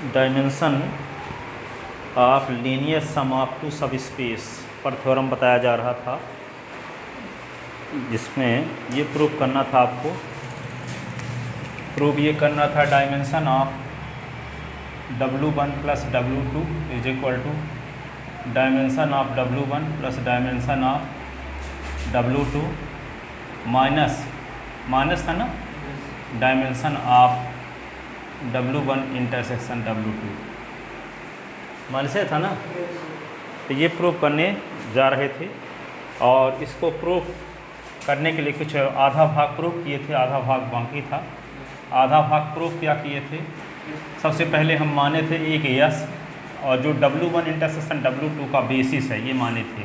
Dimension of linear sum of two subspace पर theorem बताया जा रहा था, जिसमें ये प्रूव करना था आपको। प्रूव ये करना था dimension of W1 plus W2 is equal to dimension of W1 plus dimension of W2 minus था ना dimension of W1 intersection W2 minus था ना। तो ये प्रूव करने जा रहे थे और इसको प्रूव करने के लिए कुछ आधा भाग प्रूव किए थे, आधा भाग बाकी था। आधा भाग प्रूव क्या किए थे, सबसे पहले हम माने थे एक यस और जो W1 इंटरसेक्शन W2 का बेसिस है ये माने थे,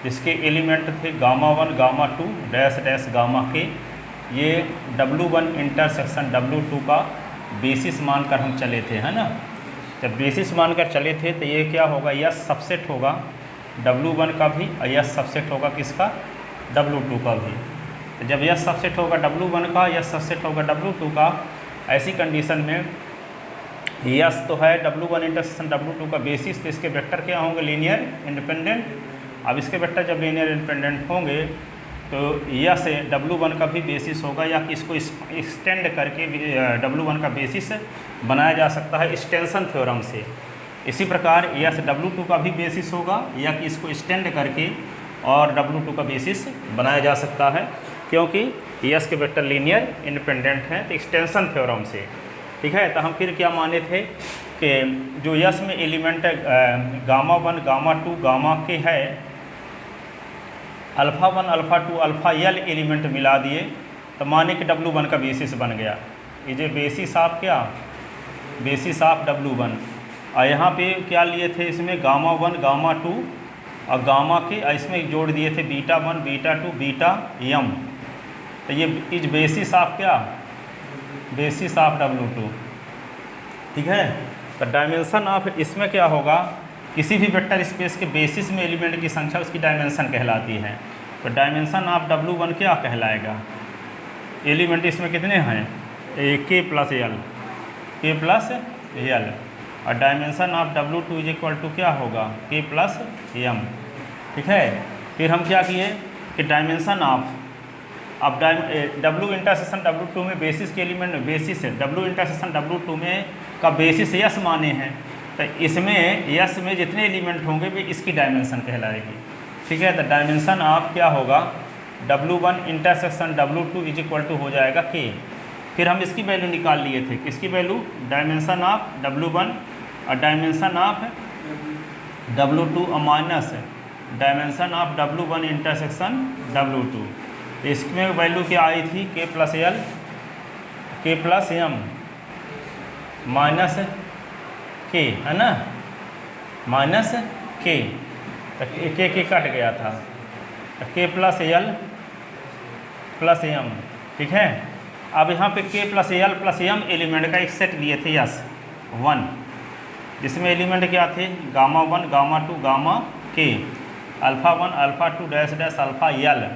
जिसके एलिमेंट थे gamma 1 gamma 2 dash dash gamma के। ये W1 इंटरसेक्शन W2 का बेसिस मानकर हम चले थे, है ना। जब बेसिस मानकर चले थे तो ये क्या होगा, यस सबसेट होगा W1 का भी और यस सबसेट होगा किसका, W2 का भी। तो जब यस सबसेट होगा W1 का, यस सबसेट होगा W2 का, ऐसी कंडीशन में यस तो है W1 इंटरसेक्शन W2 का बेसिस, तो इसके वेक्टर क्या होंगे, लीनियर इंडिपेंडेंट। अब इसके वेक्टर जब लीनियर इंडिपेंडेंट होंगे तो यस W1 का भी बेसिस होगा, या कि इसको एक्सटेंड करके W1 का बेसिस बनाया जा सकता है एक्सटेंशन थ्योरम से। इसी प्रकार यस W2 का भी बेसिस होगा, या कि इसको एक्सटेंड करके और W2 का बेसिस बनाया जा सकता है, क्योंकि यस के वेक्टर लीनियर इंडिपेंडेंट हैं, तो एक्सटेंशन थ्योरम से। ठीक है। तो हम फिर क्या माने थे कि जो यस में एलिमेंट गामा 1 गामा 2 गामा के है, अल्फ़ा 1 अल्फ़ा 2 अल्फ़ा यल एलिमेंट मिला दिए तो माने कि W1 का बेसिस बन गया। ये जो बेसिस ऑफ क्या, बेसिस ऑफ W1। और यहाँ पे क्या लिए थे, इसमें गामा 1 गामा 2 और गामा के, इसमें जोड़ दिए थे बीटा 1 बीटा 2 बीटा यम। तो ये इज बेसिस ऑफ क्या, बेसिस ऑफ W2। ठीक है। तो डायमेंशन ऑफ इसमें क्या होगा, किसी भी वेक्टर स्पेस के बेसिस में एलिमेंट की संख्या उसकी डायमेंशन कहलाती है। तो डायमेंशन ऑफ W1 क्या कहलाएगा, एलिमेंट इसमें कितने हैं, K plus L, K plus L। और dimension of W2 is equal to क्या होगा, K प्लस M। ठीक है। फिर हम क्या किए कि डायमेंशन ऑफ, अब W इंटरसेक्शन W2 में बेसिस के एलिमेंट बेसिस है, W इंटरसेक्शन W2 में का बेसिस यस माने हैं, तो इसमें यस में जितने एलिमेंट होंगे वे इसकी डायमेंशन कहलाएगी। ठीक है। तो डायमेंशन ऑफ क्या होगा, W1 intersection W2 is equal to हो जाएगा K। फिर हम इसकी वैल्यू निकाल लिए थे, किसकी वैल्यू, डायमेंशन ऑफ W1 और डायमेंशन ऑफ W2 और minus dimension of W1 intersection W2। तो इसमें वैल्यू क्या आई थी, K plus L K plus M minus K, है ना, माइनस K। तो K कट गया था, तो K plus L plus M। ठीक है। अब यहाँ पे K plus L plus M element का एक सेट लिए थे यस 1, जिसमें एलिमेंट क्या थे, gamma 1 gamma 2 gamma K, alpha 1 alpha 2 dash dash alpha L,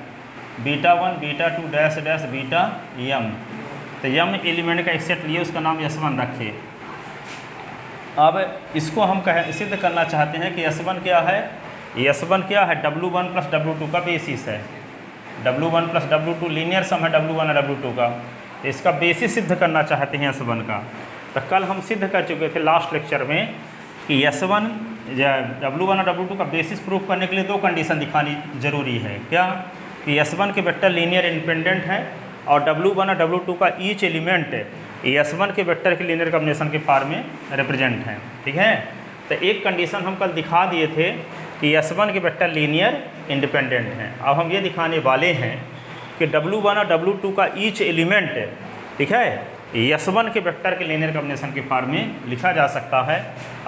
beta 1 beta 2 dash dash beta M। तो M एलिमेंट का एक सेट लिए, उसका नाम S1 रखे। अब इसको हम सिद्ध करना चाहते हैं कि S1 क्या है, S1 क्या है, W1 प्लस W2 का बेसिस है। W1 प्लस W2 लीनियर सम है W1 और W2 का, तो इसका बेसिस सिद्ध करना चाहते हैं S1 का। तो कल हम सिद्ध कर चुके थे लास्ट लेक्चर में कि S1 W1 और W2 का बेसिस प्रूफ करने के लिए दो कंडीशन दिखानी जरूरी है। क्या, कि S1 के वेक्टर लीनियर इंडिपेंडेंट है और W1 और W2 का ईच एलिमेंट S1 के वेक्टर के लीनियर कॉम्बिनेशन के फॉर्म में रिप्रेजेंट हैं। ठीक है। तो एक कंडीशन हम कल दिखा दिए थे कि S1 के वेक्टर लीनियर इंडिपेंडेंट हैं। अब हम ये दिखाने वाले हैं कि W1 और W2 का ईच एलिमेंट, ठीक है, S1 के वेक्टर के लीनियर कॉम्बिनेशन के फॉर्म में लिखा जा सकता है।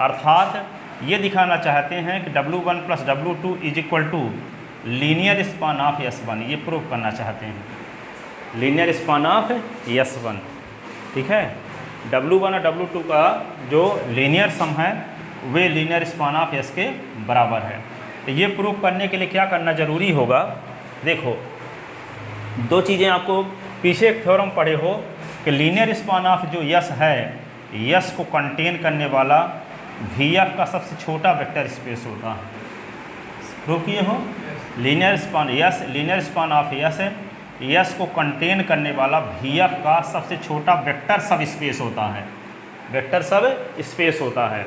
अर्थात ये दिखाना चाहते हैं कि W1 plus W2 is equal to linear span of S1, ये प्रूव करना चाहते हैं, लीनियर स्पान ऑफ S1। ठीक है। W1 और W2 का जो लीनियर सम है वे लीनियर स्पान ऑफ S के बराबर है। तो ये प्रूव करने के लिए क्या करना जरूरी होगा, देखो दो चीज़ें आपको पीछे एक थ्योरम पढ़े हो कि लीनियर स्पान ऑफ जो यस है यस को कंटेन करने वाला वी एफ का सबसे छोटा वेक्टर स्पेस होता है। प्रूव किए हो? Linear span yes, linear span of S है, यस को कंटेन करने वाला वी एफ का सबसे छोटा वेक्टर सब स्पेस होता है, वेक्टर सब स्पेस होता है।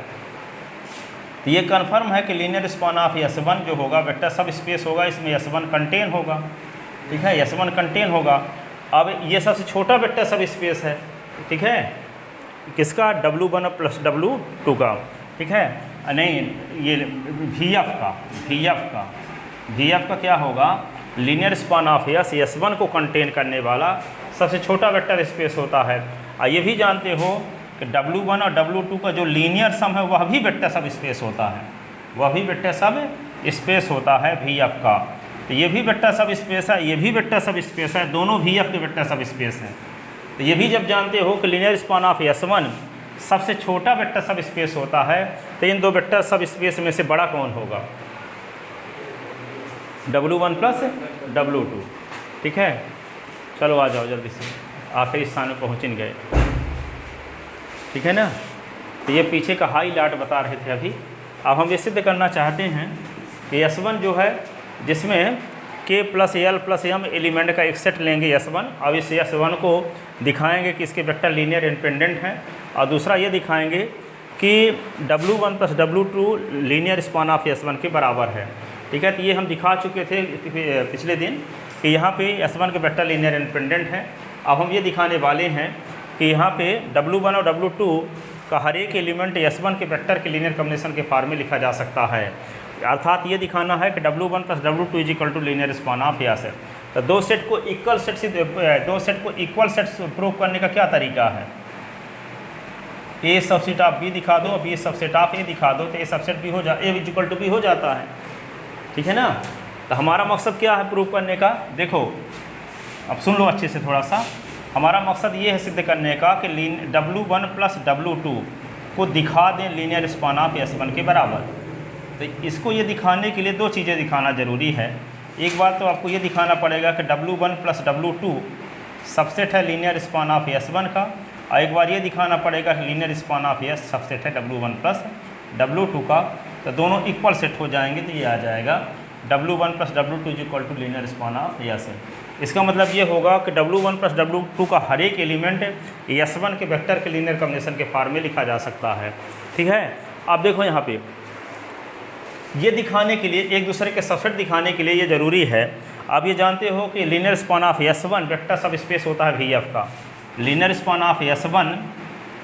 तो ये कन्फर्म है कि लीनियर स्पान ऑफ S1 जो होगा वेक्टर सब स्पेस होगा, इसमें S1 कंटेन होगा। ठीक है, S1 कंटेन होगा। अब ये सबसे छोटा वेक्टर सब स्पेस है। ठीक है, किसका? W1 प्लस W2 का। ठीक है, नहीं ये वी एफ का क्या होगा? लीनियर स्पान ऑफ S1 को कंटेन करने वाला सबसे छोटा वेक्टर स्पेस होता है। और ये भी जानते हो कि W1 और W2 का जो लीनियर सम है वह भी वेक्टर सब स्पेस होता है, वह भी वेक्टर सब स्पेस होता है वी एफ का। तो ये भी वेक्टर सब स्पेस है, ये भी वेक्टर सब स्पेस है, दोनों वी एफ के वेक्टर सब स्पेस हैं। तो ये भी जब जानते हो कि लीनियर स्पान ऑफ S1 सबसे छोटा वेक्टर सब स्पेस होता है, तो इन दो वेक्टर सब स्पेस में से बड़ा कौन होगा? W1 plus W2। ठीक है, चलो आ जाओ जल्दी से, आखिरी स्थान में पहुँच गए। ठीक है ना, तो ये पीछे का हाईलाइट बता रहे थे अभी। अब हम ये सिद्ध करना चाहते हैं कि S1 जो है, जिसमें K plus L plus M element का एक सेट लेंगे S1। अब इस S1 को दिखाएंगे कि इसके वेक्टर लीनियर इंडिपेंडेंट हैं, और दूसरा ये दिखाएंगे कि W1 plus W2 linear span of S1 के बराबर है। ठीक है, तो ये हम दिखा चुके थे पिछले दिन कि यहाँ पे S1 के वेक्टर लीनियर इंडिपेंडेंट हैं। अब हम ये दिखाने वाले हैं कि यहाँ पे W1 और W2 का हर एक एलिमेंट S1 के वेक्टर के लीनियर कॉम्बिनेशन के फॉर्म में लिखा जा सकता है। अर्थात ये दिखाना है कि W1 plus W2 is equal to linear span of S है। तो दो सेट को इक्वल सेट प्रूव करने का क्या तरीका है? ए सबसेट ऑफ बी दिखा दो, अब ये सबसेट ऑफ ए दिखा दो, तो ए सबसेट बी हो जा ए इज इक्वल टू बी हो जाता है। ठीक है ना, तो हमारा मकसद क्या है प्रूव करने का? देखो अब सुन लो अच्छे से थोड़ा सा। हमारा मकसद ये है सिद्ध करने का कि W1 प्लस W2 को दिखा दें लीनियर स्पान ऑफ S1 के बराबर। तो इसको ये दिखाने के लिए दो चीज़ें दिखाना ज़रूरी है। एक बात तो आपको ये दिखाना पड़ेगा कि W1 प्लस W2 सबसेट है लीनियर स्पान ऑफ S1 का, और एक बार ये दिखाना पड़ेगा कि linear span of S subset है W1 प्लस W2 का। तो दोनों इक्वल सेट हो जाएंगे, तो ये आ जाएगा W1 plus W2 is equal to linear span of S। इसका मतलब ये होगा कि W1 प्लस W2 का हर एक एलिमेंट S1 के वेक्टर के लीनियर कॉम्बिनेशन के फॉर्म में लिखा जा सकता है। ठीक है, अब देखो यहाँ पे ये दिखाने के लिए, एक दूसरे के सबसेट दिखाने के लिए ये ज़रूरी है। आप ये जानते हो कि linear span of S1 vector सब स्पेस होता है VF का। Linear span of S1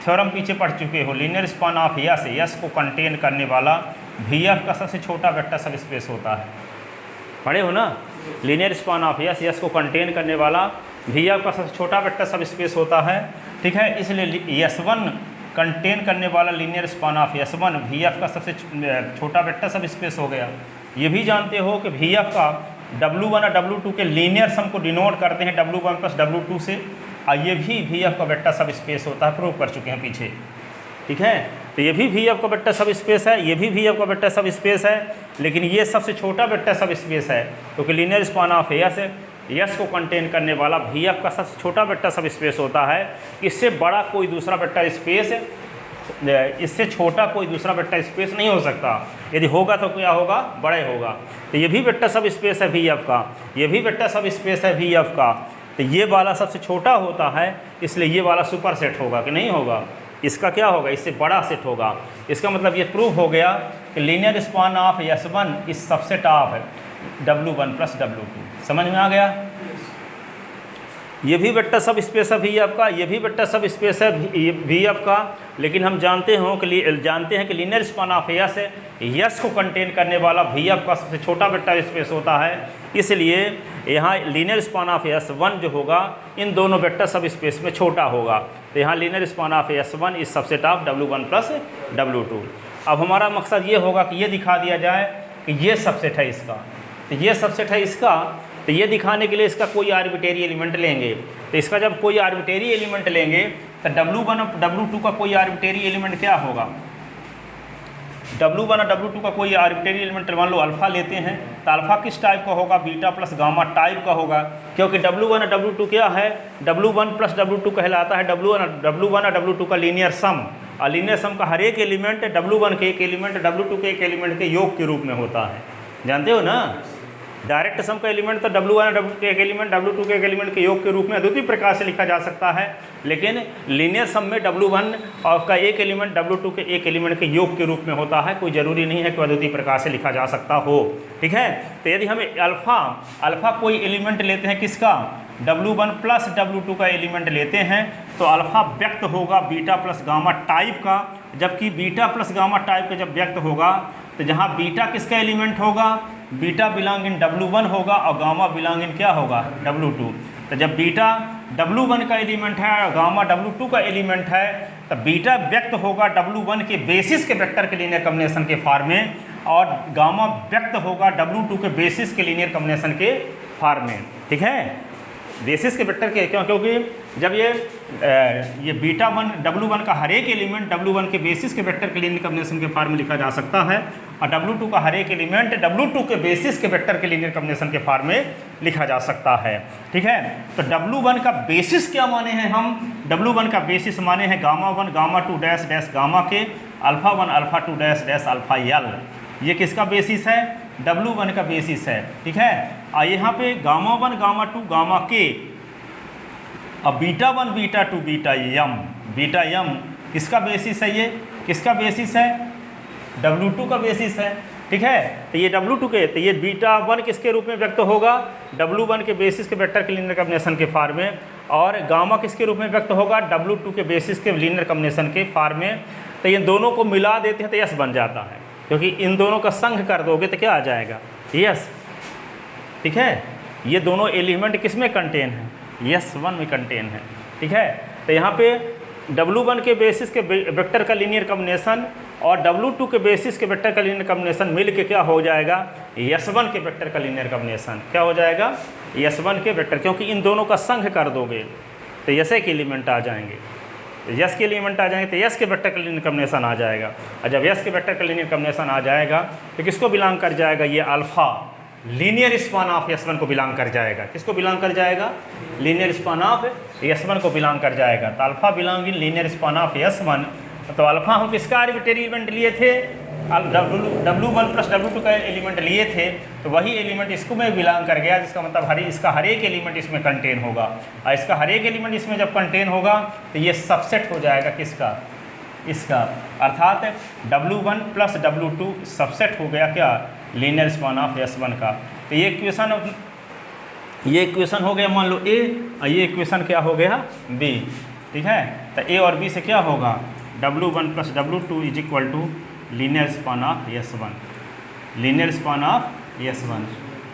theorem पीछे पढ़ चुके हो। लीनियर स्पान ऑफ यस को कंटेन करने वाला VF का सबसे छोटा वेक्टर सब स्पेस होता है। पढ़े हो ना? लीनियर स्पान ऑफ यस को कंटेन करने वाला VF का सबसे छोटा वेक्टर सब स्पेस होता है। ठीक है, इसलिए S1 कंटेन करने वाला linear span of S1 VF का सबसे छोटा वेक्टर सब स्पेस हो गया। ये भी जानते हो कि VF का W1 और W2 के लीनियर सम को डिनोट करते हैं W1 प्लस W2 से, और ये भी VF का वेक्टर सब स्पेस होता है, प्रूव कर चुके हैं पीछे। ठीक है, तो ये भी VF का वेक्टर सब स्पेस है, ये भी VF का वेक्टर सब स्पेस है, लेकिन ये सबसे छोटा वेक्टर सब स्पेस है क्योंकि लीनियर स्पान ऑफ यस को कंटेन करने वाला VF का सबसे छोटा वेक्टर सब स्पेस होता है। इससे बड़ा कोई दूसरा वेक्टर स्पेस, इससे छोटा कोई दूसरा वेक्टर स्पेस नहीं हो सकता। यदि होगा तो क्या होगा? बड़ा ही होगा। तो ये भी वेक्टर सब स्पेस है VF का, ये भी वेक्टर सब स्पेस है VF का। तो ये वाला सबसे छोटा होता है, इसलिए ये वाला सुपर सेट होगा कि नहीं होगा? इसका क्या होगा? इससे बड़ा सेट होगा। इसका मतलब ये प्रूव हो गया कि लीनियर स्पान ऑफ S1 इस subset of W1 plus W2। समझ में आ गया? ये भी वेक्टर सब स्पेस है VF का, ये भी वेक्टर सब स्पेस है VF का, लेकिन हम जानते हैं कि लीनियर स्पान ऑफ यस को कंटेन करने वाला VF का सबसे छोटा वेक्टर स्पेस होता है। इसलिए यहाँ लीनियर स्पान ऑफ S1 जो होगा इन दोनों वेक्टर सब स्पेस में छोटा होगा। तो यहाँ लीनियर स्पान ऑफ S1 इस subset of W1 plus W2। अब हमारा मकसद ये होगा कि ये दिखा दिया जाए कि ये सबसेट है इसका, तो ये सबसेट है इसका। तो ये दिखाने के लिए इसका कोई आर्बिटेरी एलिमेंट लेंगे। तो इसका जब कोई आर्बिटेरी एलिमेंट लेंगे तो W1 और W2 का कोई आर्बिटेरी एलिमेंट क्या होगा? W1 और W2 का कोई आर्बिट्रेरी एलिमेंट मान लो अल्फ़ा लेते हैं, तो अल्फ़ा किस टाइप का होगा, बीटा प्लस गामा टाइप का होगा, क्योंकि W1 और W2 क्या है, W1 प्लस W2 कहलाता है W1 और W2 का लीनियर सम। और लीनियर सम का हर एक एलिमेंट W1 के एक एलिमेंट W2 के एक एलिमेंट के योग के रूप में होता है, जानते हो ना। डायरेक्ट सम का एलिमेंट तो W1 और W2 के एक एलिमेंट W2 के एक एलिमेंट के योग के रूप में अद्वितीय प्रकार से लिखा जा सकता है, लेकिन लीनियर सम में W1 और का एक एलिमेंट W2 के एक एलिमेंट के योग के रूप में होता है, कोई ज़रूरी नहीं है कि अद्वितीय प्रकार से लिखा जा सकता हो, ठीक है। तो यदि हम अल्फ़ा कोई एलिमेंट लेते हैं किसका, W1 प्लस W2 का एलिमेंट लेते हैं, तो अल्फ़ा व्यक्त होगा बीटा प्लस गामा टाइप का, जबकि बीटा प्लस गामा टाइप का जब व्यक्त होगा तो जहाँ बीटा किसका एलिमेंट होगा, बीटा बिलोंग इन W1 होगा और गामा बिलोंग इन क्या होगा, W2। तो जब बीटा W1 का एलिमेंट है और गामा W2 का एलिमेंट है, तो बीटा व्यक्त होगा W1 के बेसिस के वेक्टर के लीनियर कॉम्बिनेशन के फॉर्म में, और गामा व्यक्त होगा W2 के बेसिस के लीनियर कॉम्बिनेशन के फॉर्म में, ठीक है। बेसिस के वेक्टर के क्योंकि जब ये बीटा वन W1 का हर एक एलिमेंट W1 के बेसिस के वेक्टर के लीनियर कॉम्बिनेशन के फॉर्म में लिखा जा सकता है, और W2 का हर एक एलिमेंट W2 के बेसिस के वेक्टर के लीनियर कॉम्बिनेशन के फॉर्म में लिखा जा सकता है, ठीक है। तो W1 का बेसिस क्या माने हैं हम, W1 का बेसिस माने हैं gamma 1 gamma 2 dash dash gamma के, alpha 1 alpha 2 dash dash alpha L. ये किसका बेसिस है, W1 का बेसिस है, ठीक है। और यहाँ पे गामा 1 गामा 2 गामा के, अब बीटा 1 बीटा 2 बीटा यम किसका बेसिस है, ये किसका बेसिस है, W2 का बेसिस है, ठीक है। तो ये W2 के, तो ये बीटा 1 किसके रूप में व्यक्त होगा, W1 के बेसिस के वेक्टर के लीनियर कॉम्बिनेशन के फॉर्म में, और गामा किसके रूप में व्यक्त होगा, W2 के बेसिस के लीनियर कॉम्बिनेशन के फॉर्म में। तो इन दोनों को मिला देते हैं तो यस बन जाता है, क्योंकि इन दोनों का संघ कर दोगे तो क्या आ जाएगा, यस, ठीक है। ये दोनों एलिमेंट किस में कंटेन है, S1 में कंटेन है, ठीक है। तो यहाँ पे W1 के बेसिस के वेक्टर का लीनियर कॉम्बिनेशन और W2 के बेसिस के वेक्टर का लीनियर कॉम्बिनेशन मिल के क्या हो जाएगा, S1 के वेक्टर का लीनियर कॉम्बिनेशन क्या हो जाएगा, S1 के वेक्टर, क्योंकि इन दोनों का संघ कर दोगे तो यस के एलिमेंट आ जाएंगे, तो यस के एलिमेंट आ जाएंगे तो यस के वेक्टर का लीनियर कॉम्बिनेशन आ जाएगा, और जब यस के वेक्टर का लीनियर कॉम्बिनेशन आ जाएगा तो किसको बिलोंग कर जाएगा, ये alpha linear span of S1 को बिलोंग कर जाएगा, किसको बिलोंग कर जाएगा, लीनियर स्पान ऑफ S1 को बिलोंग कर जाएगा। तो alpha belong in linear span of S1, तो अल्फ़ा हम किसका आर्बिट्रेरी एलिमेंट लिए थे, W1 प्लस W2 का एलिमेंट लिए थे, तो वही एलिमेंट इसको में बिलोंग कर गया, जिसका मतलब इसका हर एक एलिमेंट इसमें कंटेन होगा, और इसका हर एक एलिमेंट इसमें जब कंटेन होगा तो ये सबसेट हो जाएगा किसका, इसका, अर्थात W1 प्लस W2 सबसेट हो गया क्या, लीनियर स्पान ऑफ S1 का। तो ये इक्वेशन हो गया मान लो A, और ये इक्वेशन क्या हो गया B, ठीक है। तो A और B से क्या होगा, W1 plus W2 is equal to linear span of S1, linear span of S1।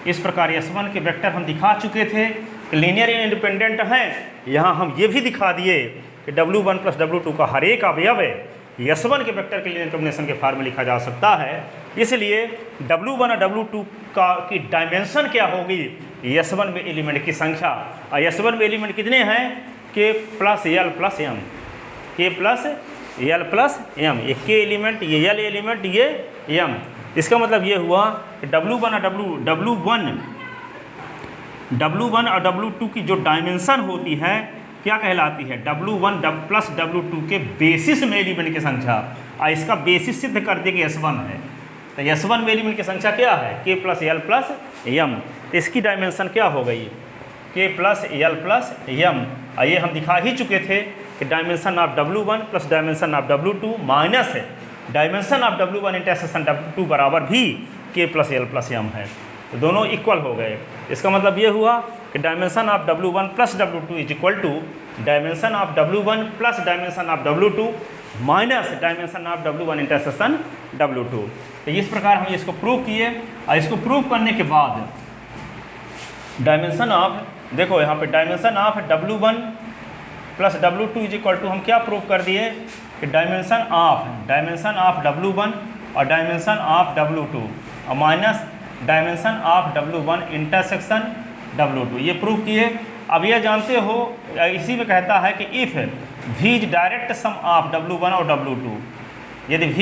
इस प्रकार S1 के वेक्टर हम दिखा चुके थे कि लीनियर इंडिपेंडेंट हैं, यहाँ हम ये भी दिखा दिए कि W1 प्लस W2 का हर एक अवयव S1 के वेक्टर के लीनियर कॉम्बिनेशन के फॉर्म में लिखा जा सकता है। इसलिए W1 और W2 की डायमेंशन क्या होगी, S1 में एलिमेंट की संख्या, और S1 में एलिमेंट कितने हैं, K plus L plus M, K plus L plus M, ये K एलिमेंट, ये L एलिमेंट, ये M। इसका मतलब ये हुआ कि W1 और W2 की जो डायमेंशन होती है क्या कहलाती है, W1 प्लस W2 के बेसिस में एलिमेंट की संख्या, और इसका बेसिस सिद्ध कर दे कि S1 है, तो S1 में एलिमेंट की संख्या क्या है, K plus L plus M। तो इसकी डायमेंशन क्या हो गई, K plus L plus M। ये हम दिखा ही चुके थे कि dimension of W1 plus dimension of W2 minus है dimension of W1 intersection W2 बराबर भी K plus L plus M है, तो दोनों इक्वल हो गए। इसका मतलब ये हुआ कि dimension of W1 plus W2 is equal to dimension of W1 plus dimension of W2 minus dimension of W1 intersection W2। तो इस प्रकार हम इसको प्रूव किए, और इसको प्रूव करने के बाद डायमेंशन ऑफ, देखो यहाँ पे dimension of W1 plus W2 is equal to हम क्या प्रूव कर दिए कि डायमेंशन ऑफ W1 और डायमेंशन ऑफ W2 और minus dimension of W1 intersection W2, ये प्रूव किए। अब ये जानते हो इसी में कहता है कि if V is direct sum of W1 और W2, यदि V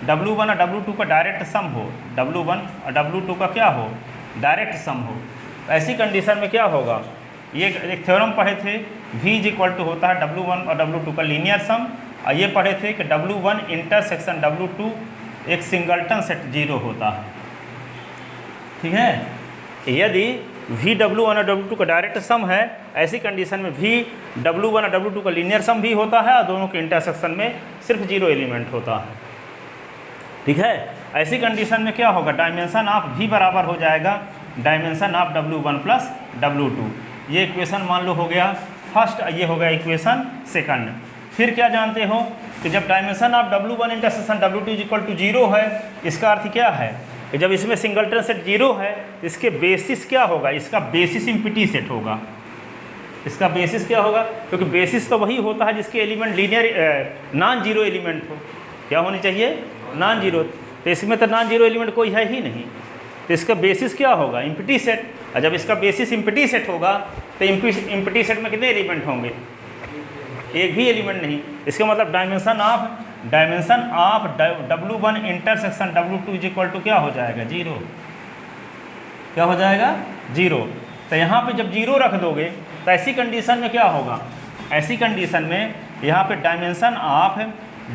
W1 और W2 का डायरेक्ट सम हो, W1 और W2 का क्या हो, डायरेक्ट सम हो। ऐसी कंडीशन में क्या होगा, ये एक थ्योरम पढ़े थे, V इज इक्वल टू होता है W1 और W2 का लीनियर सम, और ये पढ़े थे कि W1 इंटरसेक्शन W2 एक सिंगलटन सेट जीरो होता है। ठीक है, यदि V W1 और W2 का डायरेक्ट सम है, ऐसी कंडीशन में V W1 और W2 का लीनियर सम भी होता है और दोनों के इंटरसेक्शन में सिर्फ जीरो एलिमेंट होता है। ठीक है, ऐसी कंडीशन में क्या होगा, डायमेंशन ऑफ V बराबर हो जाएगा dimension of W1 plus W2। ये इक्वेशन मान लो हो गया फर्स्ट, ये हो गया इक्वेशन सेकंड। फिर क्या जानते हो कि जब dimension of W1 intersection W2 is equal to zero है, इसका अर्थ क्या है कि जब इसमें सिंगलटन सेट जीरो है तो इसके बेसिस क्या होगा, इसका बेसिस इम्पिटी सेट होगा। इसका बेसिस क्या होगा, क्योंकि बेसिस तो वही होता है जिसके element linear non zero element हो। क्या होनी चाहिए, नॉन जीरो। तो इसमें तो नॉन जीरो एलिमेंट कोई है ही नहीं, तो इसका बेसिस क्या होगा, इम्पिटी सेट। और जब इसका बेसिस इम्पिटी सेट होगा तो इम्पिटी सेट में कितने एलिमेंट होंगे, एक भी एलिमेंट नहीं। इसका मतलब dimension of W1 intersection W2 is equal to क्या हो जाएगा, जीरो। क्या हो जाएगा, जीरो। तो यहाँ पे जब जीरो रख दोगे तो ऐसी कंडीशन में क्या होगा, ऐसी कंडीशन में यहाँ पे dimension of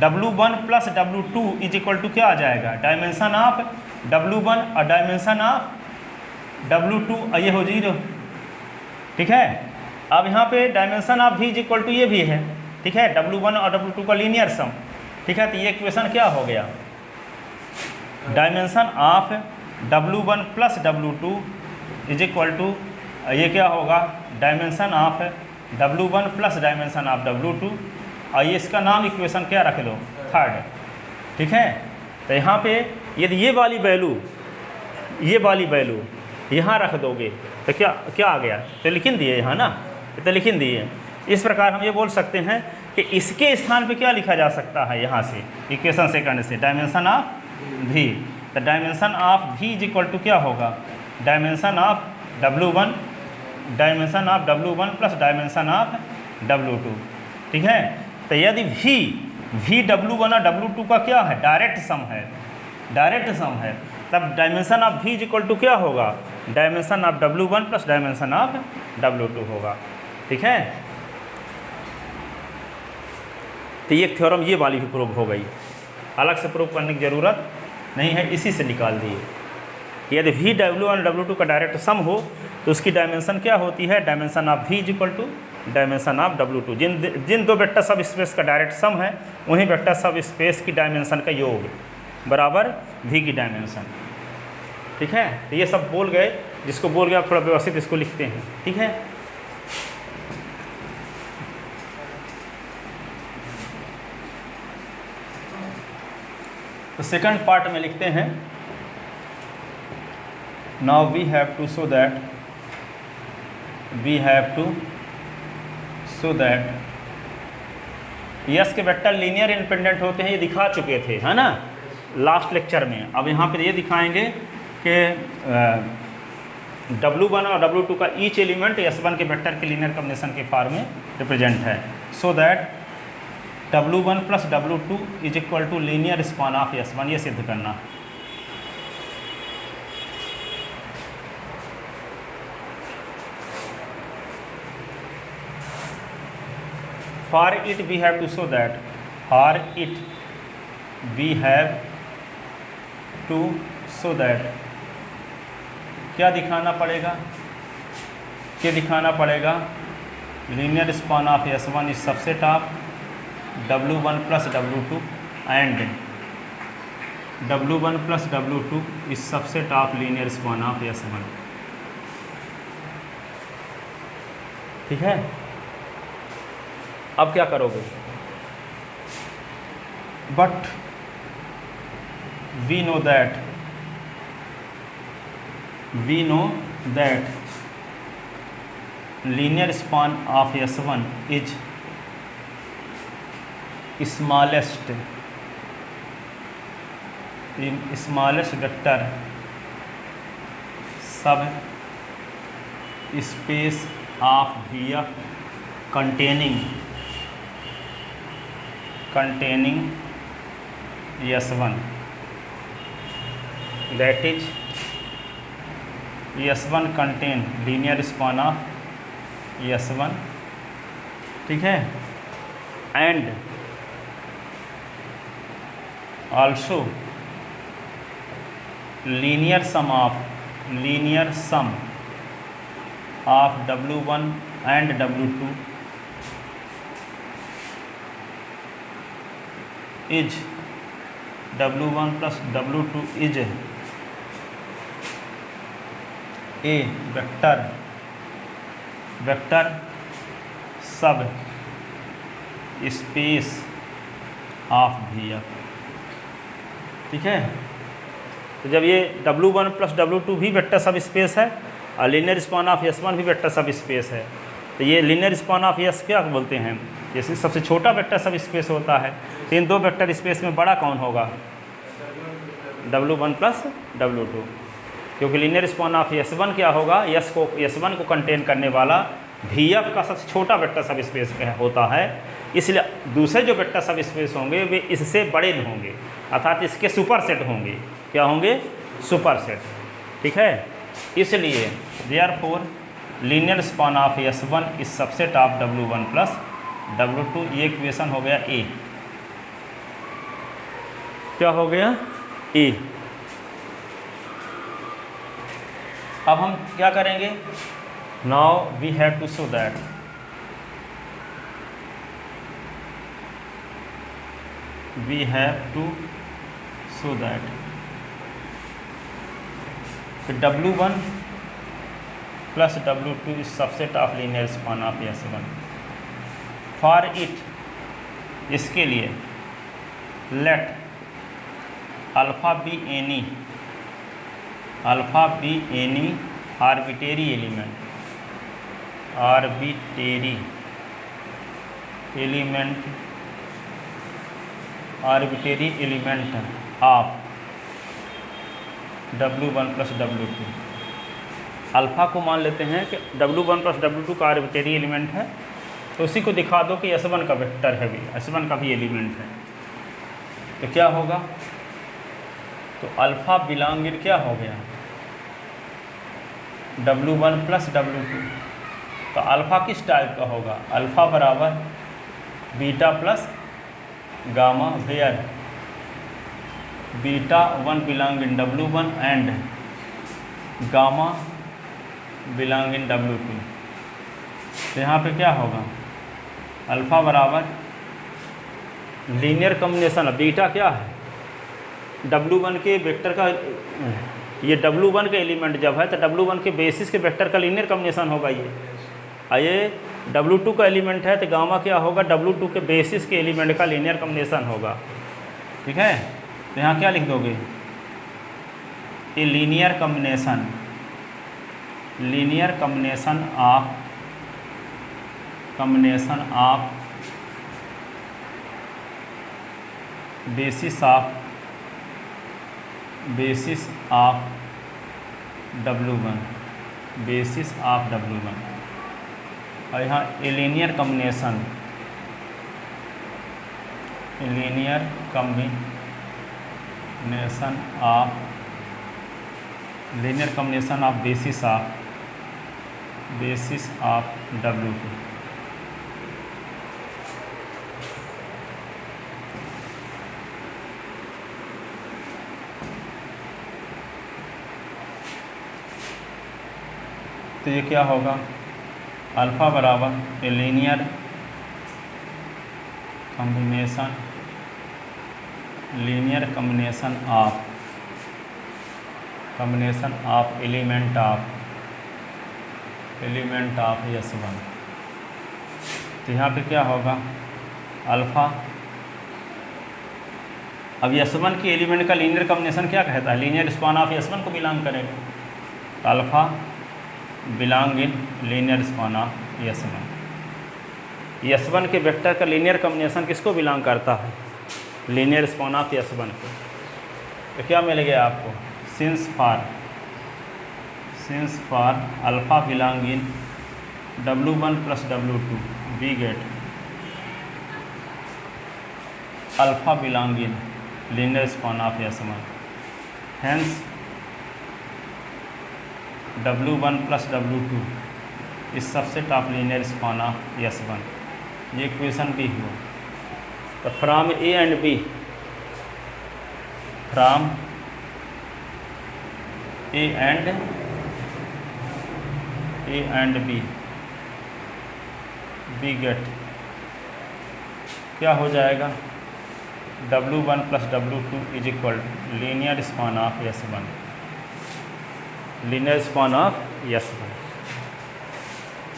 W1 plus W2 is equal to क्या आ जाएगा, डायमेंशन ऑफ W1 और डायमेंशन ऑफ W2 ये हो जीरो। ठीक है, अब यहाँ पे dimension of V is equal to ये भी है। ठीक है, W1 और W2 का लीनियर सम। ठीक है, तो ये इक्वेशन क्या हो गया, dimension of W1 plus W2 is equal to ये क्या होगा, dimension of W1 plus dimension of W2, और ये इसका नाम इक्वेशन क्या रख लो, थर्ड। ठीक है, तो यहाँ पे यदि ये वाली वैल्यू यहाँ रख दोगे तो क्या क्या आ गया, तो लिख दिए यहाँ ना, तो लिख दिए। इस प्रकार हम ये बोल सकते हैं कि इसके स्थान पे क्या लिखा जा सकता है, यहाँ से इक्वेशन सेकंड से डायमेंशन ऑफ V। तो dimension of V is equal to क्या होगा, dimension of W1 plus dimension of W2। ठीक है, तो यदि V W1 और W2 का क्या है, डायरेक्ट सम है, तब dimension of V is equal to क्या होगा, dimension of W1 plus dimension of W2 होगा। ठीक है, तो ये थ्योरम ये वाली भी प्रूव हो गई, अलग से प्रूव करने की ज़रूरत नहीं है, इसी से निकाल दिए। यदि V W1 और W2 का डायरेक्ट सम हो तो उसकी डायमेंशन क्या होती है, dimension of V is equal to dimension of W2। जिन दो वेक्टर सब स्पेस का डायरेक्ट सम है उन्हीं वेक्टर सब स्पेस की डायमेंशन का योग बराबर V की डायमेंशन। ठीक है, तो ये सब बोल गए, जिसको बोल गए आप थोड़ा व्यवस्थित इसको लिखते हैं। ठीक है, तो सेकंड पार्ट में लिखते हैं, now we have to show that S के वेक्टर लीनियर इंडिपेंडेंट होते हैं, ये दिखा चुके थे, है ना, लास्ट लेक्चर में। अब यहाँ पर ये दिखाएंगे कि W1 और W2 का ईच एलिमेंट S1 के वेक्टर के लीनियर कॉम्बिनेशन के फॉर्म में रिप्रेजेंट है, so that W1 plus W2 is equal to linear span of S1। ये सिद्ध करना। For it we have to show that, क्या दिखाना पड़ेगा, linear span of S1 is subset of W1 plus W2 and W1 plus W2 is subset of linear span of S1। ठीक है, अब क्या करोगे, but we know that linear span of S1 is smallest vector subspace of VF containing S1, that is S1 contain linear span of S1, ठीक है, and also linear sum of W1 and W2 is W1 plus W2 is a vector सब space of VF, ठीक है। तो जब ये W1 plus W2 भी vector सब स्पेस है और लीनियर स्पान ऑफ S1 भी वेक्टर सब स्पेस है, तो ये लीनियर स्पान ऑफ S क्या बोलते हैं, जैसे सबसे छोटा वेक्टर सब स्पेस होता है, तो इन दो वेक्टर स्पेस में बड़ा कौन होगा, W1 प्लस W2, क्योंकि लीनियर स्पान ऑफ S1 क्या होगा, S1 को कंटेन करने वाला VF का सबसे छोटा वेक्टर सब स्पेस होता है, इसलिए दूसरे जो वेक्टर सब स्पेस होंगे वे इससे बड़े होंगे, अर्थात इसके सुपर सेट होंगे, क्या होंगे, सुपर सेट, ठीक है। इसलिए therefore linear span of S1 is subset of W1 plus W2, ये इक्वेशन हो गया ए, क्या हो गया, ए। अब हम क्या करेंगे, now we have to show that W1 plus W2 is subset of linear span of S1. For it, इसके लिए let alpha be any arbitrary element of W1 plus W2। Alpha को मान लेते हैं कि W1 प्लस W2 का arbitrary element है, तो उसी को दिखा दो कि S1 का वेक्टर है भी, S1 का भी एलिमेंट है, तो क्या होगा, तो अल्फ़ा बिलोंग इन क्या हो गया, W1 प्लस W2। तो अल्फ़ा किस टाइप का होगा, अल्फ़ा बराबर beta plus gamma, where beta 1 belong in W1 and gamma belong in W2। तो यहाँ पे क्या होगा, अल्फ़ा बराबर लीनियर कॉम्बिनेशन, बीटा क्या है, W1 के वेक्टर का, ये W1 का एलिमेंट जब है तो W1 के बेसिस के वेक्टर का लीनियर कॉम्बिनेशन होगा ये W2 का एलिमेंट है तो गामा क्या होगा, W2 के बेसिस के एलिमेंट का लीनियर कॉम्बिनेशन होगा, ठीक है। तो यहाँ क्या लिख दोगे, a linear combination of basis of W1, और यहाँ a linear combination of basis of W2। तो ये क्या होगा, अल्फ़ा बराबर a linear combination of element of S1। तो यहाँ पे क्या होगा, अल्फ़ा, अब S1 के एलिमेंट का लीनियर कॉम्बिनेशन क्या कहता है, लीनियर स्पान ऑफ S1 को बिलोंग करेगा, तो alpha belong in linear span of S1 के वेक्टर का लीनियर कॉम्बिनेशन किसको बिलोंग करता है, लीनियर स्पान ऑफ S1 को। तो क्या मिल गया आपको, since for alpha belong in W1 plus W2 we get alpha belong in linear span of S1, hence W1 plus W2 is subset of linear span of S1। ये equation भी हुआ। तो from A and B, from A and B we get क्या हो जाएगा, W1 plus W2 is equal linear span of S1, linear span of S1।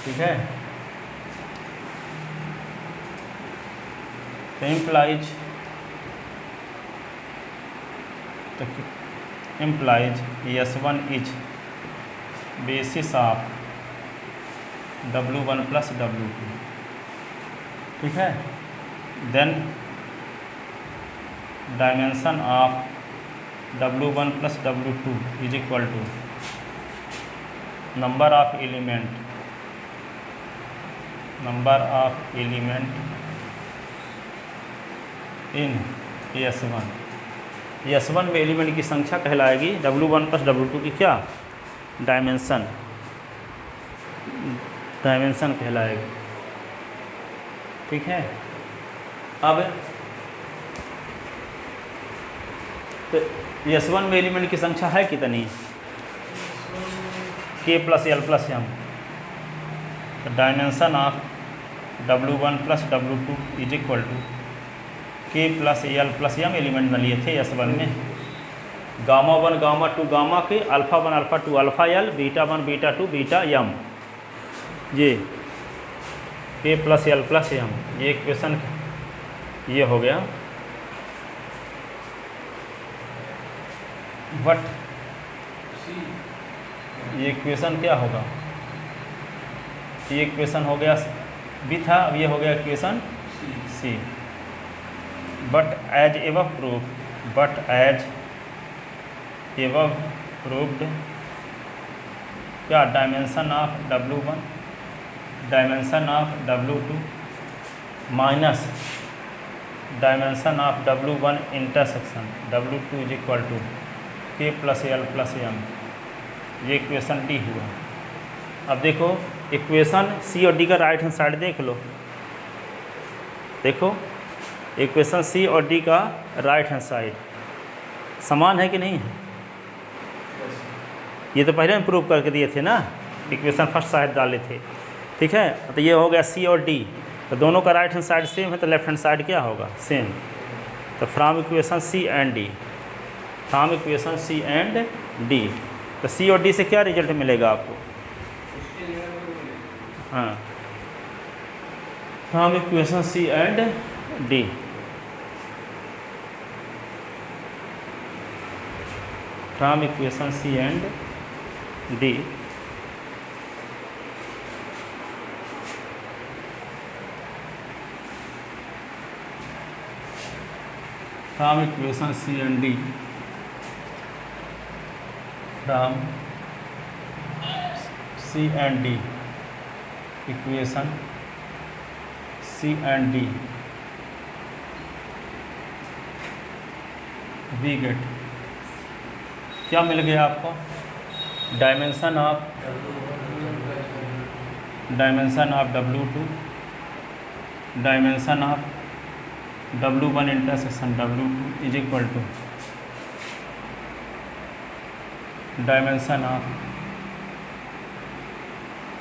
ठीक है, तो implies S1 is basis of W1 plus W2। ठीक है, then dimension of W1 plus W2 is equal to number of element in S1 में element की संख्या कहलाएगी W1 plus W2 की क्या, डायमेंशन कहलाएगी। ठीक है, अब तो S1 में एलिमेंट की संख्या है कितनी, K plus L plus M। तो dimension of W1 plus W2 is equal to K plus L plus M element न लिए थे S1 में, गामा 1 गामा 2 गामा के, alpha 1 alpha 2 alpha L, beta 1 beta 2 beta M, ये K plus L plus M। ये equation ये हो गया। बट ये इक्वेशन क्या होगा, ये इक्वेशन हो गया बी था, अब ये हो गया equation C. But as we've proved क्या, dimension of W1 dimension of W2 minus dimension of W1 intersection W2 is equal to K plus L plus M। ये इक्वेशन डी हुआ। अब देखो इक्वेशन सी और डी का राइट हैंड साइड देख लो, देखो equation सी और डी का राइट हैंड साइड समान है कि नहीं है। ये तो पहले हम प्रूव करके दिए थे ना, इक्वेशन फर्स्ट साइड डाले थे। ठीक है, तो ये हो गया सी और डी, तो दोनों का राइट हैंड साइड सेम है, तो लेफ्ट हैंड साइड क्या होगा, सेम। तो from equation C and D, from equation C and D, तो सी और डी से क्या रिजल्ट मिलेगा आपको, हाँ, from equation C and D, from equation C and D, from equation C and D, from C and D, equation C and D we get क्या मिल गया आपको, dimension of W2 dimension of W1 intersection W2 is equal to dimension of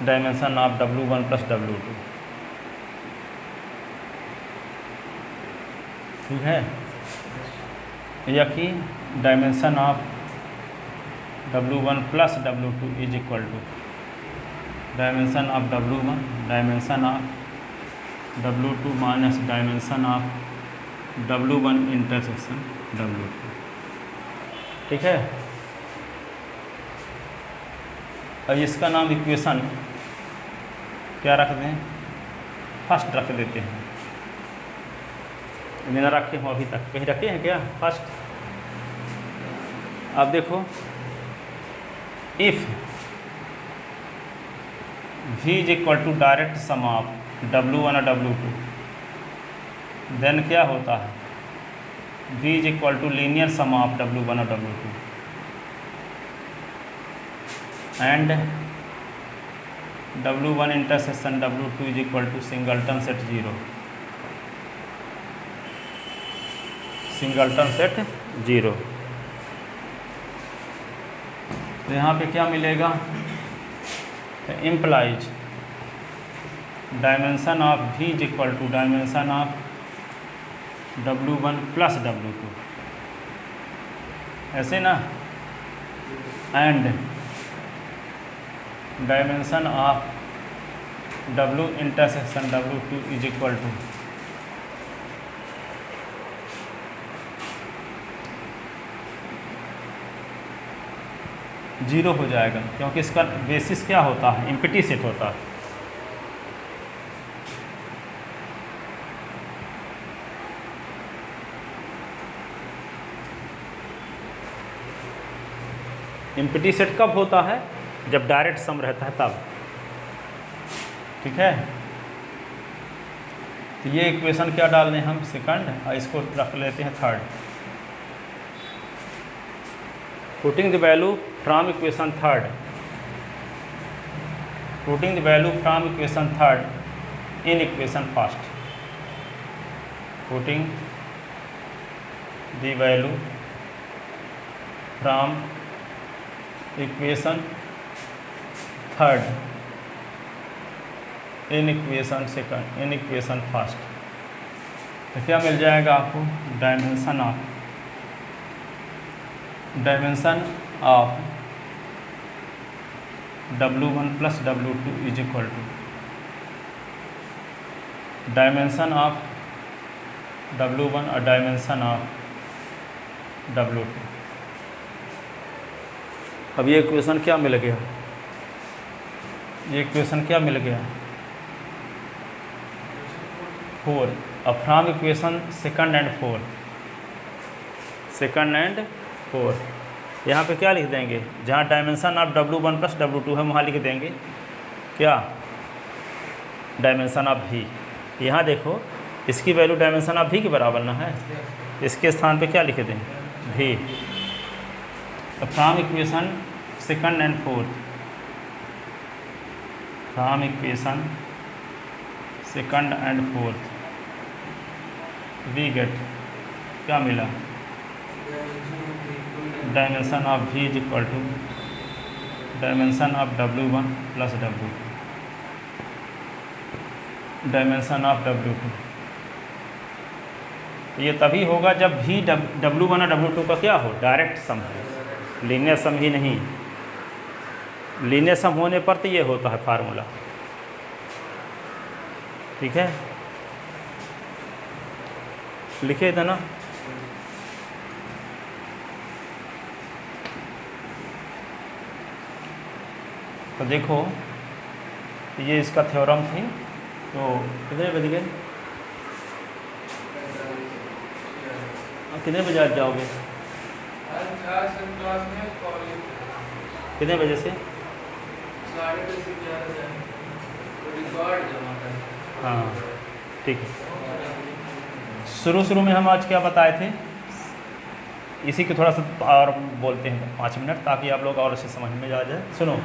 W1 plus W2। ठीक है, या कि dimension of W1 plus W2 is equal to dimension of W1 dimension of W2 minus dimension of W1 intersection W2। ठीक है, अब इसका नाम equation क्या रख दें, फर्स्ट रख देते हैं, बिना रखे हो अभी तक, कहीं रखे हैं क्या फर्स्ट। अब देखो if V is equal to direct sum of W1 और W2, देन क्या होता है, V is equal to linear sum of W1 और W2 and W1 intersection W2 is equal to singleton set 0, singleton set 0। तो यहाँ पे क्या मिलेगा, implies dimension of V is equal to dimension of W1 plus W2, ऐसे ना, and dimension of W intersection W2 is equal to zero हो जाएगा, क्योंकि इसका बेसिस क्या होता है, एम्प्टी सेट होता है। एम्प्टी सेट कब होता है, जब डायरेक्ट सम रहता है तब, ठीक है। तो ये इक्वेशन क्या डालने हैं हम, सेकंड, और इसको रख लेते हैं third. Putting the value from equation third, putting the value from equation third in equation first, putting the value from equation third in equation second in equation first. तो क्या मिल जाएगा आपको, dimension of W1 plus W2 is equal to dimension of W1 और dimension of W2। अब ये equation क्या मिल गया, ये इक्वेशन क्या मिल गया, 4। अब from equation second and fourth, second and fourth, यहाँ पे क्या लिख देंगे, जहाँ dimension of W1 plus W2 है वहाँ लिख देंगे क्या, डायमेंशन ऑफ V। यहाँ देखो इसकी वैल्यू डायमेंशन ऑफ V के बराबर ना है, इसके स्थान पे क्या लिख दें, V। तो from equation second and fourth, from equation second and fourth we get क्या मिला, dimension of V is equal to dimension of W1 plus W2, dimension of W2। ये तभी होगा जब V W1 और W2 का क्या हो, डायरेक्ट सम है, लीनियर सम ही नहीं। लीनियर सम होने पर तो ये होता है फार्मूला, ठीक है, लिखे थे ना। तो देखो ये इसका थ्योरम थी। तो कितने बज गए, कितने बजे आज जाओगे, कितने बजे से, हाँ ठीक है। शुरू में हम आज क्या बताए थे, इसी के थोड़ा सा और बोलते हैं 5 मिनट, ताकि आप लोग और अच्छे समझ में आ जाए। सुनो,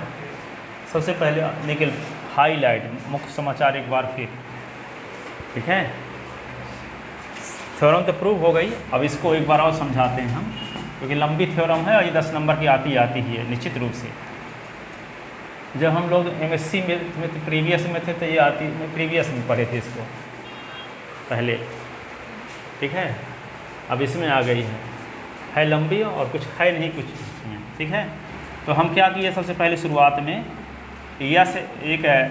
सबसे पहले निकल हाईलाइट मुख्य समाचार एक बार फिर, ठीक है। थ्योरम तो प्रूव हो गई, अब इसको एक बार और समझाते हैं हम, क्योंकि लंबी थ्योरम है और ये 10 नंबर की आती ही है निश्चित रूप से। जब हम लोग MSc में प्रीवियस में थे तो ये आती, मैं प्रीवियस में पढ़े थे इसको पहले, ठीक है। अब इसमें आ गई है लंबी और कुछ है नहीं, कुछ नहीं, ठीक है। तो हम क्या किए, सबसे पहले शुरुआत में यस एक है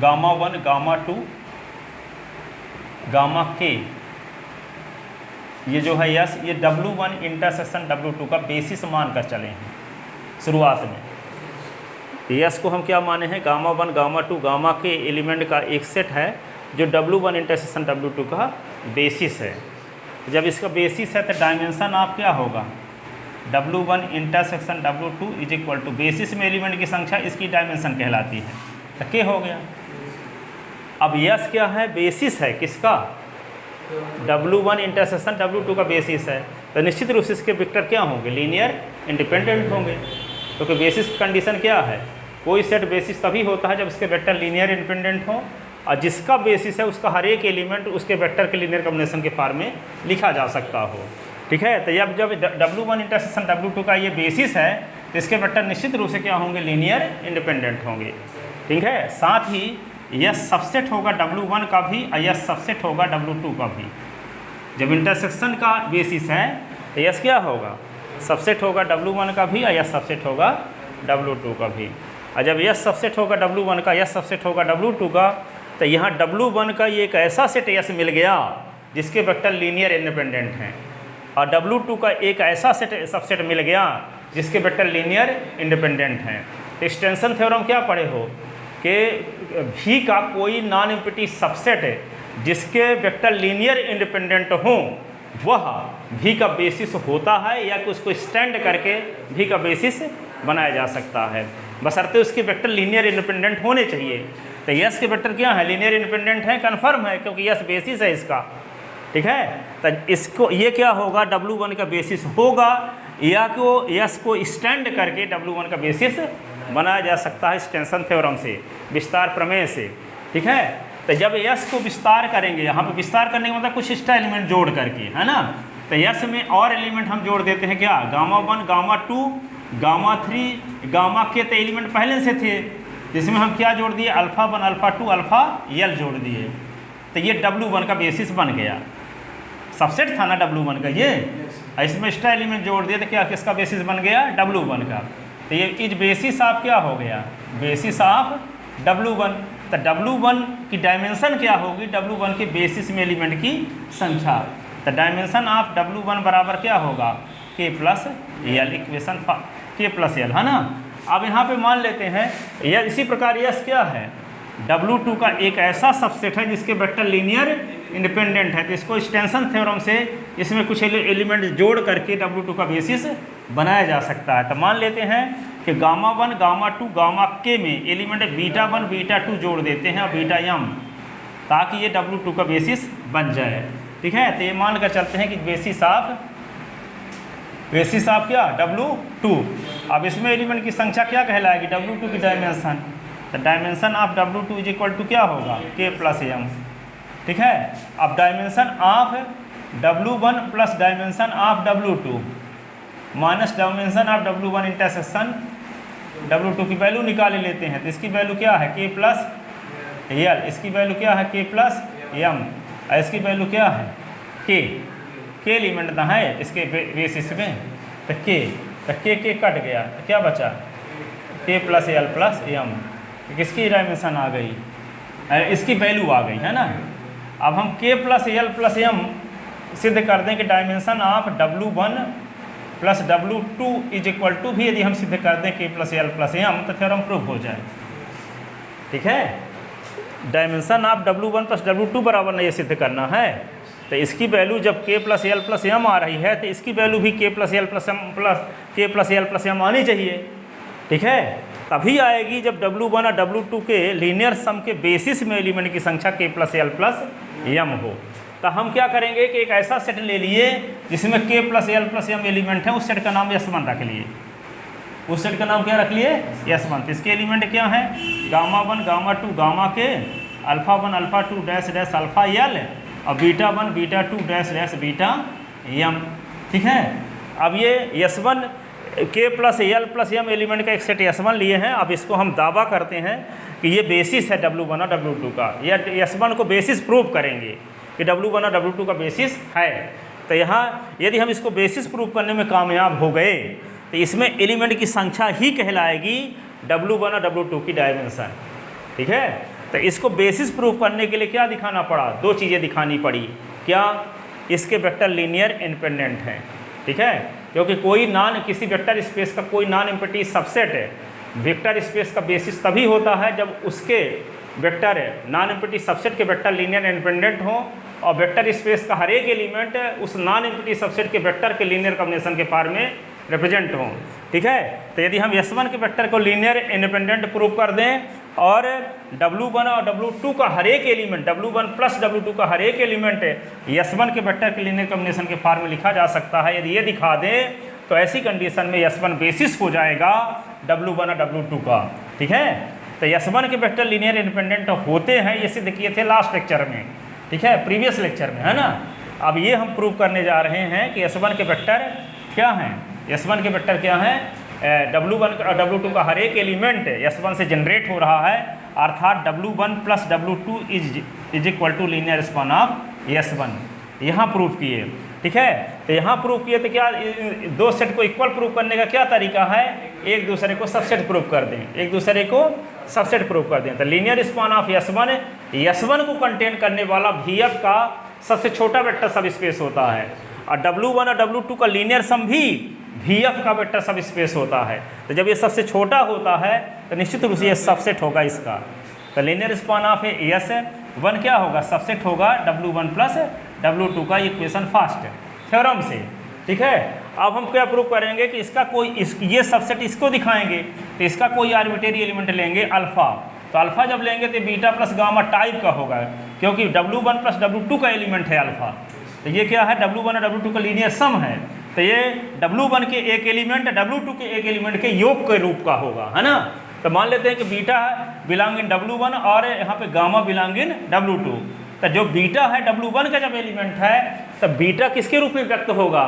गामा 1 गामा 2 गामा K, ये जो है यस, ये W1 इंटरसेक्शन W2 का बेसिस मान कर चले हैं शुरुआत में। यस को हम क्या माने हैं, gamma 1 gamma 2 gamma K element का एक सेट है जो W1 इंटरसेक्शन W2 का बेसिस है। जब इसका बेसिस है तो डायमेंशन आप क्या होगा, W1 intersection W2 is equal to basis में एलिमेंट की संख्या, इसकी डायमेंशन कहलाती है, तो K हो गया। अब यस क्या है, बेसिस है किसका, W1 इंटरसेक्शन W2 का बेसिस है, तो निश्चित रूप से इसके वेक्टर क्या होंगे, लीनियर इंडिपेंडेंट होंगे, क्योंकि बेसिस कंडीशन क्या है, कोई सेट बेसिस तभी होता है जब इसके वेक्टर लीनियर इंडिपेंडेंट हो, और जिसका बेसिस है उसका हर एक एलिमेंट उसके वेक्टर के लीनियर कॉम्बिनेशन के फॉर्म में लिखा जा सकता हो। ठीक है, तो जब W1 इंटरसेक्शन W2 का ये बेसिस है तो इसके वेक्टर निश्चित रूप से क्या होंगे, लीनियर इंडिपेंडेंट होंगे। ठीक है, साथ ही यह सबसेट होगा W1 का भी और यह सबसेट होगा W2 का भी। जब इंटरसेक्शन का बेसिस है तो यस क्या होगा, सबसेट होगा W1 का भी और यह सबसेट होगा W2 का भी। और जब यह सबसेट होगा W1 का, यह सबसेट होगा W2 का, तो यहाँ W1 का ये एक ऐसा सेट यस मिल गया जिसके वेक्टर लीनियर इंडिपेंडेंट हैं, और W2 का एक ऐसा सेट सबसेट मिल गया जिसके वेक्टर लीनियर इंडिपेंडेंट हैं। तो एक्सटेंशन थ्योरम क्या पढ़े हो कि V का कोई नॉन एम्प्टी सबसेट जिसके वेक्टर लीनियर इंडिपेंडेंट हों वह V का बेसिस होता है, या कि उसको स्टैंड करके V का बेसिस बनाया जा सकता है, बशर्ते उसके वेक्टर लीनियर इंडिपेंडेंट होने चाहिए। तो यस के वेक्टर क्या है, लीनियर इंडिपेंडेंट है, कन्फर्म है, क्योंकि यस बेसिस है इसका। ठीक है, तो इसको ये क्या होगा, W1 का बेसिस होगा, या को यस को स्टैंड करके W1 का बेसिस बनाया जा सकता है एक्सटेंशन थ्योरम से, विस्तार प्रमेय से। ठीक है, तो जब यस को विस्तार करेंगे, यहाँ पे विस्तार करने का मतलब कुछ एक्स्ट्रा एलिमेंट जोड़ करके, है ना, तो यस में और एलिमेंट हम जोड़ देते हैं क्या, Γ1 Γ2 Γ3 गामा के तो एलिमेंट पहले से थे, जिसमें हम क्या जोड़ दिए, α1 α2 अल्फ़ा यल जोड़ दिए, तो ये W1 का बेसिस बन गया। सबसेट था ना W1 का ये, इसमें एक्स्ट्रा एलिमेंट जोड़ दिए तो क्या किसका बेसिस बन गया, W1 का। तो ये इज बेसिस ऑफ क्या हो गया, बेसिस ऑफ W1। तो W1 की डायमेंशन क्या होगी, W1 के बेसिस में एलिमेंट की संख्या। तो डायमेंशन ऑफ W1 बराबर क्या होगा, K plus L, equation K plus L, है ना। अब यहाँ पे मान लेते हैं यह इसी प्रकार यस क्या है, W2 का एक ऐसा सबसेट है जिसके वेक्टर लीनियर इंडिपेंडेंट है, तो इसको एक्सटेंशन थ्योरम से इसमें कुछ एलिमेंट जोड़ करके W2 का बेसिस बनाया जा सकता है। तो मान लेते हैं कि Γ1 Γ2 Γk में एलिमेंट β1 β2 जोड़ देते हैं और βm, ताकि ये W2 का बेसिस बन जाए। ठीक है, तो ये मान कर चलते हैं कि बेसिस ऑफ क्या, W2। अब इसमें एलिमेंट की संख्या क्या कहलाएगी, W2 की डायमेंशन। तो dimension of W2 is equal to क्या होगा, K प्लस M। ठीक है, अब dimension of W1 plus dimension of W2 minus dimension of W1 intersection W2 की वैल्यू निकाल लेते हैं, तो इसकी वैल्यू क्या है, K प्लस L, इसकी वैल्यू क्या है, K प्लस M, और इसकी वैल्यू क्या है, K एलिमेंट ना है इसके बेसिस में, तो K कट गया, तो क्या बचा, K plus L plus M, किसकी डायमेंशन आ गई, इसकी वैल्यू आ गई, है ना। अब हम K plus L plus M सिद्ध कर दें कि dimension of W1 plus W2 is equal to भी यदि हम सिद्ध कर दें K plus L plus M, तो थ्योरम प्रूव हो जाए। ठीक है, dimension of W1 plus W2 बराबर नहीं सिद्ध करना है, तो इसकी वैल्यू जब K plus L plus M आ रही है तो इसकी वैल्यू भी K plus L plus M आनी चाहिए। ठीक है, तभी आएगी जब W1 और W2 के लीनियर सम के बेसिस में एलिमेंट की संख्या K plus L plus M हो। तो हम क्या करेंगे कि एक ऐसा सेट ले लिए जिसमें K plus L plus M element है, उस सेट का नाम S1 रख लिए, उस सेट का नाम क्या रख लिए, S1। तो इसके एलिमेंट क्या हैं, Γ1 Γ2 Γk, α1 α2 dash dash alpha L, और β1 β2 डैश डैश बीटा M। ठीक है, अब ये S1 K plus L plus M element का एक सेट S1 लिए हैं। अब इसको हम दावा करते हैं कि ये बेसिस है W1 और W2 का, या S1 को बेसिस प्रूव करेंगे कि W1 और W2 का बेसिस है। तो यहाँ यदि हम इसको बेसिस प्रूव करने में कामयाब हो गए तो इसमें एलिमेंट की संख्या ही कहलाएगी W1 और W2 की डायमेंशन। ठीक है, तो इसको बेसिस प्रूव करने के लिए क्या दिखाना पड़ा, दो चीज़ें दिखानी पड़ी। क्या, इसके वेक्टर लीनियर इंडिपेंडेंट हैं। ठीक है, क्योंकि किसी वेक्टर स्पेस का कोई नॉन एम्प्टी सबसेट है, वेक्टर स्पेस का बेसिस तभी होता है जब उसके वेक्टर नॉन एम्प्टी सबसेट के वेक्टर लीनियर इंडिपेंडेंट हो, और वेक्टर स्पेस का हर एक एलिमेंट उस नॉन एम्प्टी सबसेट के वेक्टर के लीनियर कॉम्बिनेशन के फॉर्म में रिप्रेजेंट हो। ठीक है। तो यदि हम S1 के वेक्टर को लीनियर इंडिपेंडेंट प्रूव कर दें और W1 और W2 का हर एक एलिमेंट, W1 प्लस W2 का हर एक एलिमेंट S1 के वेक्टर के लीनियर कॉम्बिनेशन के फॉर्म में लिखा जा सकता है, यदि ये दिखा दें तो ऐसी कंडीशन में S1 बेसिस हो जाएगा W1 और W2 का। ठीक है, तो S1 के वेक्टर लीनियर इंडिपेंडेंट होते हैं, ये सिद्ध किए थे लास्ट लेक्चर में, ठीक है, प्रीवियस लेक्चर में, है ना। अब ये हम प्रूव करने जा रहे हैं कि S1 के वेक्टर क्या हैं। S1 के वेक्टर क्या हैं, W1 और W2 का हर एक एलिमेंट S1 से जनरेट हो रहा है, अर्थात W1 plus W2 is equal to linear span of S1। यहाँ प्रूव किए, ठीक है। तो यहाँ प्रूव किए तो क्या दो सेट को इक्वल प्रूव करने का क्या तरीका है, एक दूसरे को सबसेट प्रूव कर दें, एक दूसरे को सबसेट प्रूव कर दें। तो लीनियर स्पान ऑफ S1 को कंटेन करने वाला VF का सबसे छोटा वेक्टर सब स्पेस होता है, और W1 और W2 का लीनियर सम भी VF का वेक्टर सब स्पेस होता है। तो जब ये सबसे छोटा होता है तो निश्चित रूप से ये सबसेट होगा इसका। तो लीनियर स्पान ऑफ S1 क्या होगा, सबसेट होगा W1 प्लस W2 का इक्वेशन फर्स्ट थ्योरम से। ठीक है, अब हम क्या प्रूव करेंगे कि इसका कोई ये सबसेट इसको दिखाएंगे, तो इसका कोई आर्बिट्रेरी एलिमेंट लेंगे अल्फ़ा। तो अल्फ़ा जब लेंगे तो बीटा प्लस गामा टाइप का होगा, क्योंकि W1 प्लस W2 का एलिमेंट है अल्फ़ा। तो ये क्या है, W1 और W2 का लीनियर सम है, तो ये W1 के एक एलिमेंट W2 के एक एलिमेंट के योग के रूप का होगा, है ना। तो मान लेते हैं कि बीटा बिलोंग इन W1 और यहाँ पे गामा बिलोंग इन W2। तो जो बीटा है W1 का जब एलिमेंट है, तो बीटा किसके रूप में व्यक्त होगा,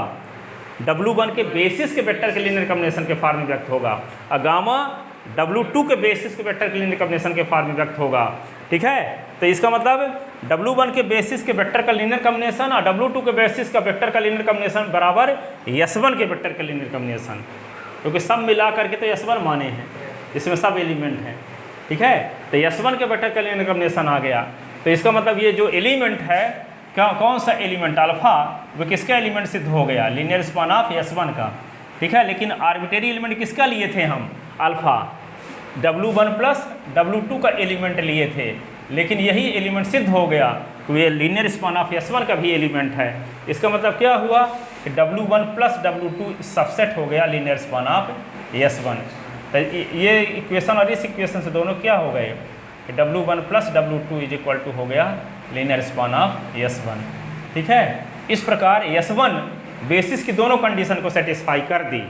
W1 के बेसिस के वेक्टर के लीनियर कॉम्बिनेशन के फॉर्म में व्यक्त होगा, और गामा W2 के बेसिस के वेक्टर के लीनियर कॉम्बिनेशन के फॉर्म में व्यक्त होगा। ठीक है, तो इसका मतलब W1 के बेसिस के वेक्टर का लीनियर कॉम्बिनेशन और W2 के बेसिस का वेक्टर का लीनियर कॉम्बिनेशन बराबर S1 के वेक्टर का लीनियर कॉम्बिनेशन, क्योंकि सब मिला करके तो S1 माने हैं, इसमें सब एलिमेंट हैं। ठीक है, तो S1 के वेक्टर का लीनियर कॉम्बिनेशन आ गया। तो इसका मतलब ये जो एलिमेंट है, कौन सा एलिमेंट अल्फ़ा, वो किसका एलिमेंट सिद्ध हो गया, लीनियर स्पान ऑफ S1 का। ठीक है, लेकिन आर्बिट्रेरी एलिमेंट किसका लिए थे हम, अल्फ़ा, W1 प्लस W2 का एलिमेंट लिए थे, लेकिन यही एलिमेंट सिद्ध हो गया तो ये लीनियर स्पान ऑफ S1 का भी एलिमेंट है। इसका मतलब क्या हुआ कि W1 प्लस W2 सबसेट हो गया लीनियर स्पान ऑफ S1। तो ये इक्वेशन और इस इक्वेशन से दोनों क्या हो गए कि W1 plus W2 is equal to हो गया लीनियर स्पान ऑफ S1। ठीक है, इस प्रकार S1 बेसिस की दोनों कंडीशन को सेटिस्फाई कर दी,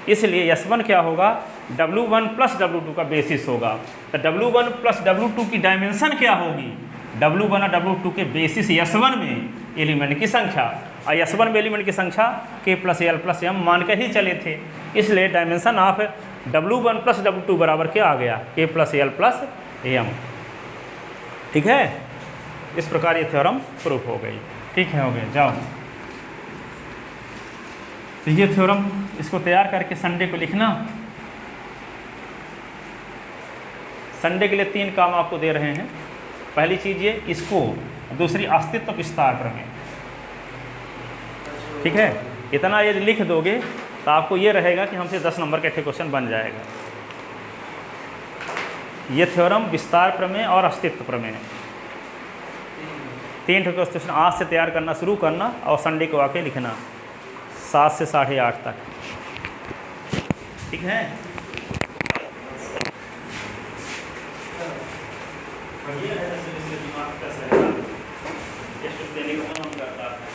इसलिए S1 क्या होगा, W1 प्लस W2 का बेसिस होगा। तो W1 प्लस W2 की डायमेंशन क्या होगी, W1 और W2 के बेसिस S1 में एलिमेंट की संख्या, और S1 में एलिमेंट की संख्या K plus L plus M मान कर ही चले थे, इसलिए dimension of W1 plus W2 बराबर क्या आ गया, K plus L plus M। ठीक है, इस प्रकार ये थ्योरम प्रूफ हो गई। ठीक है, हो गया, जाओ। तो ये थ्योरम इसको तैयार करके संडे को लिखना। संडे के लिए 3 काम आपको दे रहे हैं। पहली चीज़ ये इसको, दूसरी अस्तित्व विस्तार प्रमेय। ठीक है, इतना यदि लिख दोगे तो आपको ये रहेगा कि हमसे 10 नंबर का क्वेश्चन बन जाएगा। ये थ्योरम विस्तार प्रमेय और अस्तित्व प्रमेय, 3 क्वेश्चन आज से तैयार करना शुरू करना और संडे को आके लिखना 7 से 8:30 तक। ठीक है, दिमाग का सही टेस्ट देने का मन करता है।